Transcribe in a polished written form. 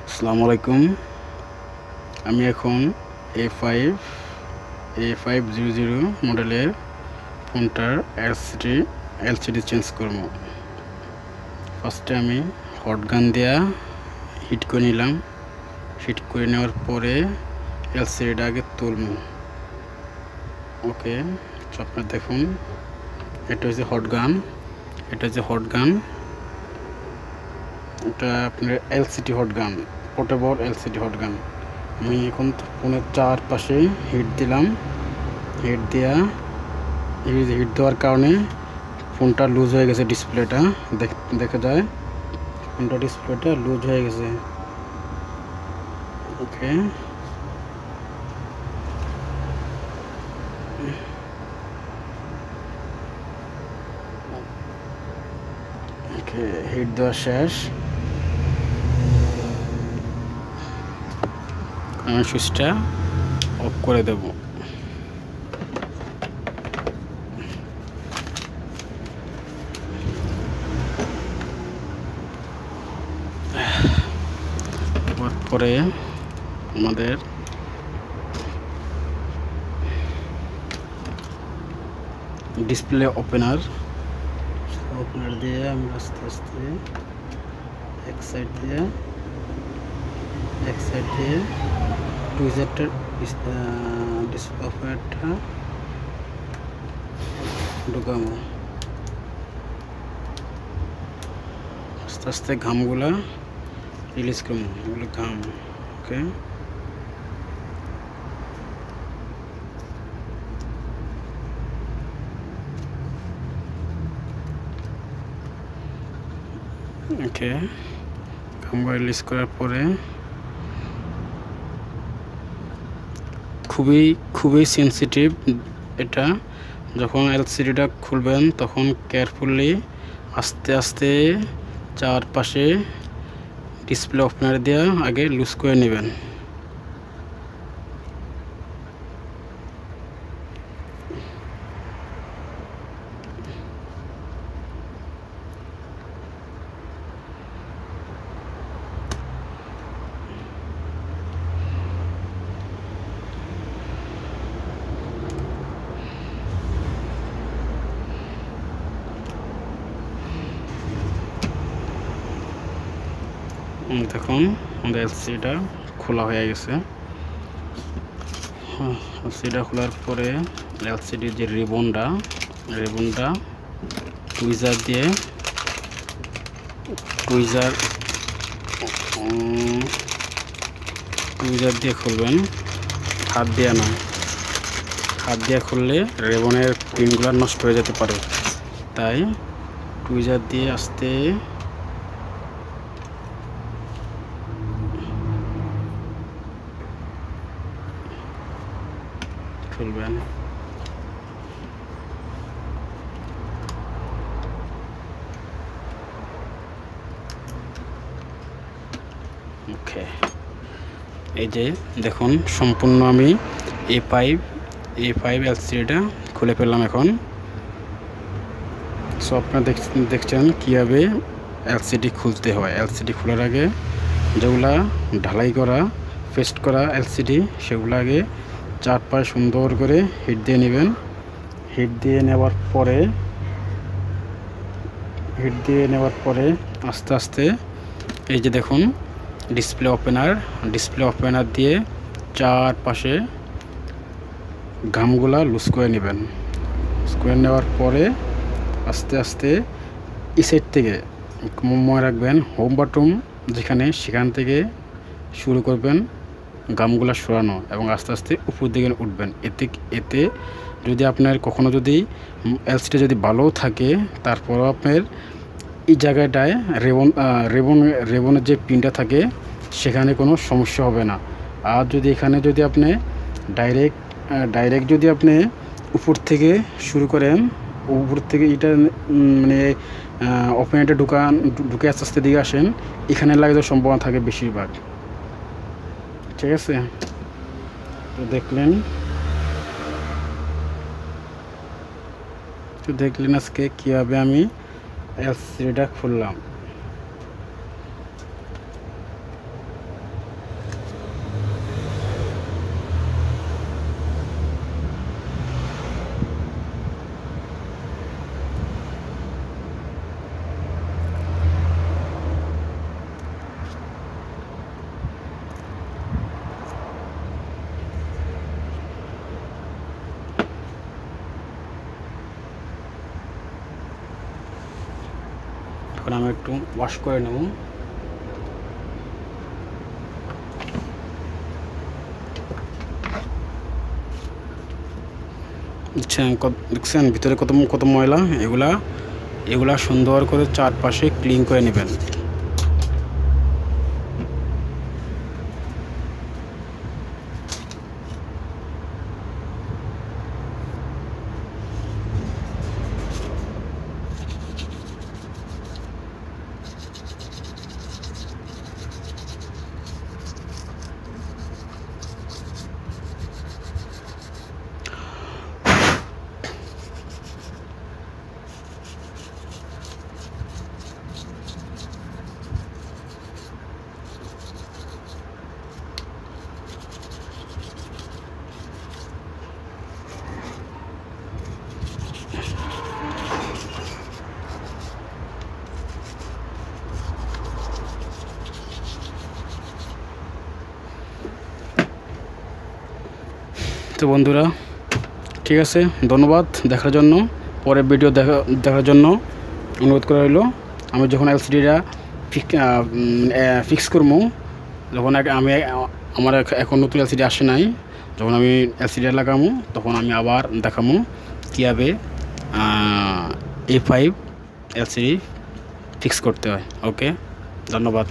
আসসালামু আলাইকুম। আমি এখন A500 মডেলের ফোনটার এলসিডি চেঞ্জ করব। ফার্স্টে আমি হট গান দিয়া হিট করে নিলাম। হিট করে নেওয়ার পরে এলসিডিটা আগে তুলব। ওকে, আপনারা দেখুন, এটা হচ্ছে হট গান। এটা আপনার LCD hot gun, portable LCD hot gun. আমি এখন ফোনের চারপাশে হিট দিলাম। হিট দেওয়ার কারণে ফোনটা লুজ হয়ে গেছে। ডিসপ্লেটা দেখা যায়, ফোনটা ডিসপ্লেটা লুজ হয়ে গেছে। ওকে, হিট দেওয়া শেষ। আমি সুইচটা অফ করে দেব। পরে আমাদের ডিসপ্লে ওপেনার দিয়ে আমরা আস্তে আস্তে এক সাইড দিয়ে টুইজারটার ডিসপ্লে ওপেনারটা ঢুকাবো। আস্তে আস্তে ঘামগুলা রিলিজ করবো, এগুলো ঘাম। ওকে, ঘামগুলো রিলিজ করার পরে খুবই সেন্সিটিভ এটা। যখন এলসিডিটা খুলবেন তখন কেয়ারফুলি আস্তে আস্তে চারপাশে ডিসপ্লে ওপেনার দিয়ে আগে লুজ করে নেবেন। দেখুন, আমাদের এলসিডিটা খোলা হয়ে গেছে। এলসিডিটা খোলার পরে এলসিডির যে রিবনটা টুইজার দিয়ে খুলবেন। হাত দিয়ে খুললে রিবনের পিনগুলো নষ্ট হয়ে যেতে পারে, তাই টুইজার দিয়ে আস্তে খুলবেন। ওকে, এই যে দেখুন, সম্পূর্ণ আমি A5 এলসিডিটা খুলে ফেললাম এখন। সো আপনারা দেখছেন কীভাবে এলসিডি খুলতে হয়। এলসিডি খোলার আগে যেগুলা ঢালাই করা, পেস্ট করা এলসিডি, সেগুলো আগে চারপাশে সুন্দর করে হিট দিয়ে নেবেন। হিট দিয়ে নেওয়ার পরে আস্তে আস্তে এই যে দেখুন ডিসপ্লে ওপেনার দিয়ে চারপাশে ঘামগুলা লুজ করে নেবেন। লুজ করে নেওয়ার পরে আস্তে আস্তে এই সাইড থেকে মনে রাখবেন, হোম বাটন সেখান থেকে শুরু করবেন গামগুলা সরানো, এবং আস্তে আস্তে উপর দিকে উঠবেন। এতে যদি আপনার কখনো যদি এলসিডি যদি ভালো থাকে, তারপরও আপনার এই জায়গাটায় রেবনের যে পিনটা থাকে সেখানে কোনো সমস্যা হবে না। আর যদি এখানে যদি আপনি ডাইরেক্ট যদি আপনি উপর থেকে শুরু করেন, উপর থেকে এটা মানে ওপেনারটা ঢুকে আস্তে আস্তে দিকে আসেন, এখানে লাগে যাওয়ার সম্ভাবনা থাকে বেশিরভাগ। ঠিক আছে, তো দেখলেন আজকে কীভাবে আমি এলসিডিটা খুললাম। আমি একটু ওয়াশ করে নেব। দেখছেন ভিতরে কত কত ময়লা। এগুলা সুন্দর করে চারপাশে ক্লিন করে নেবেন। তো বন্ধুরা, ঠিক আছে, ধন্যবাদ দেখার জন্য। পরের ভিডিও দেখার জন্য অনুরোধ করা হলো। আমি যখন এলসিডিটা ফিক্স করবো, যখন আমি আমার এখন নতুন এলসিডি আসে নাই, যখন আমি এলসিডি লাগাবো তখন আমি আবার দেখাবো কীভাবে A5 এলসিডি ফিক্স করতে হয়। ওকে, ধন্যবাদ।